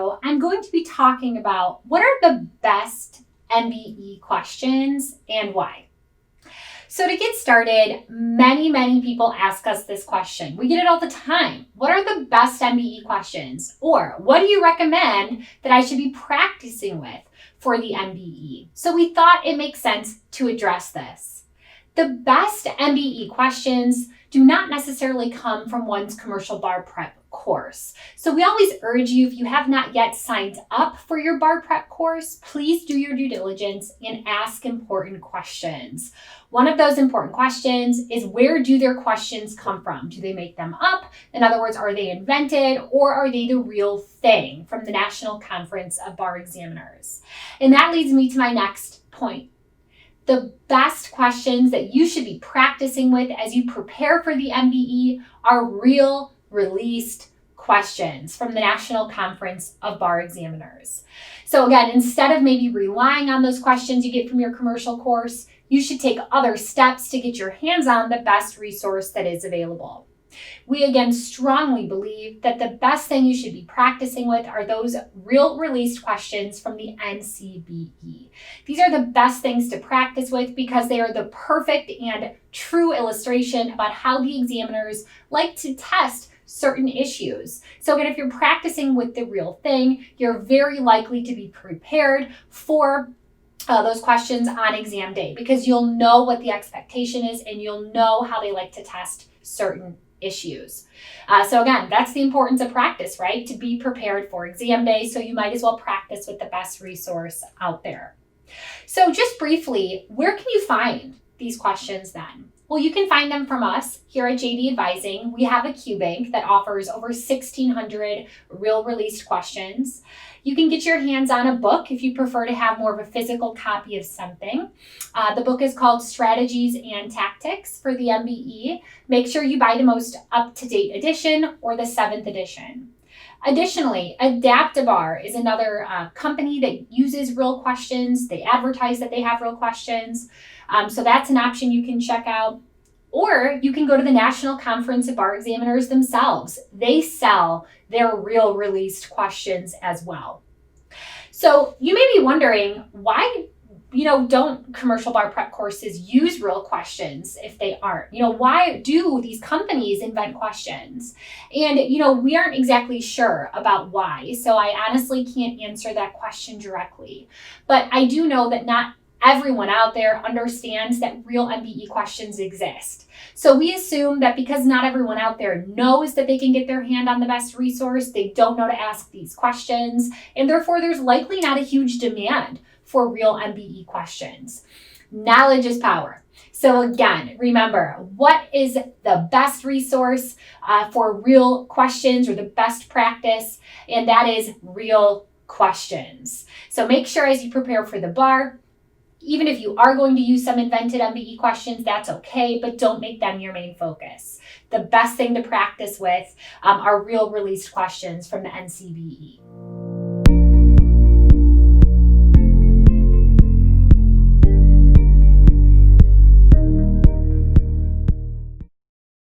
video, I'm going to be talking about what are the best MBE questions and why. So to get started, many people ask us this question. We get it all the time. What are the best MBE questions? Or what do you recommend that I should be practicing with for the MBE? So we thought it makes sense to address this. The best MBE questions do not necessarily come from one's commercial bar prep course. So we always urge you, if you have not yet signed up for your bar prep course, please do your due diligence and ask important questions. One of those important questions is, where do their questions come from? Do they make them up? In other words, are they invented, or are they the real thing from the National Conference of Bar Examiners? And that leads me to my next point. The best questions that you should be practicing with as you prepare for the MBE are real released questions from the National Conference of Bar Examiners. So again, instead of maybe relying on those questions you get from your commercial course, you should take other steps to get your hands on the best resource that is available. We again strongly believe that the best thing you should be practicing with are those real released questions from the NCBE. These are the best things to practice with because they are the perfect and true illustration about how the examiners like to test certain issues. So again, if you're practicing with the real thing, you're very likely to be prepared for those questions on exam day because you'll know what the expectation is and you'll know how they like to test certain issues. So again, that's the importance of practice, right? To be prepared for exam day. So you might as well practice with the best resource out there. So just briefly, where can you find these questions then? Well, you can find them from us here at JD Advising. We have a QBank that offers over 1,600 real released questions. You can get your hands on a book if you prefer to have more of a physical copy of something. The book is called Strategies and Tactics for the MBE. Make sure you buy the most up-to-date edition or the 7th edition. Additionally, Adaptabar is another company that uses real questions. They advertise that they have real questions. So that's an option you can check out. Or you can go to the National Conference of Bar Examiners themselves. They sell their real released questions as well. So you may be wondering, why don't commercial bar prep courses use real questions if they aren't? Why do these companies invent questions? And, we aren't exactly sure about why. So I honestly can't answer that question directly. But I do know that not everyone out there understands that real MBE questions exist. So we assume that because not everyone out there knows that they can get their hand on the best resource, they don't know to ask these questions, and therefore there's likely not a huge demand for real MBE questions. Knowledge is power. So again, remember, what is the best resource for real questions or the best practice? And that is real questions. So make sure as you prepare for the bar, even if you are going to use some invented MBE questions, that's okay, but don't make them your main focus. The best thing to practice with are real released questions from the NCBE.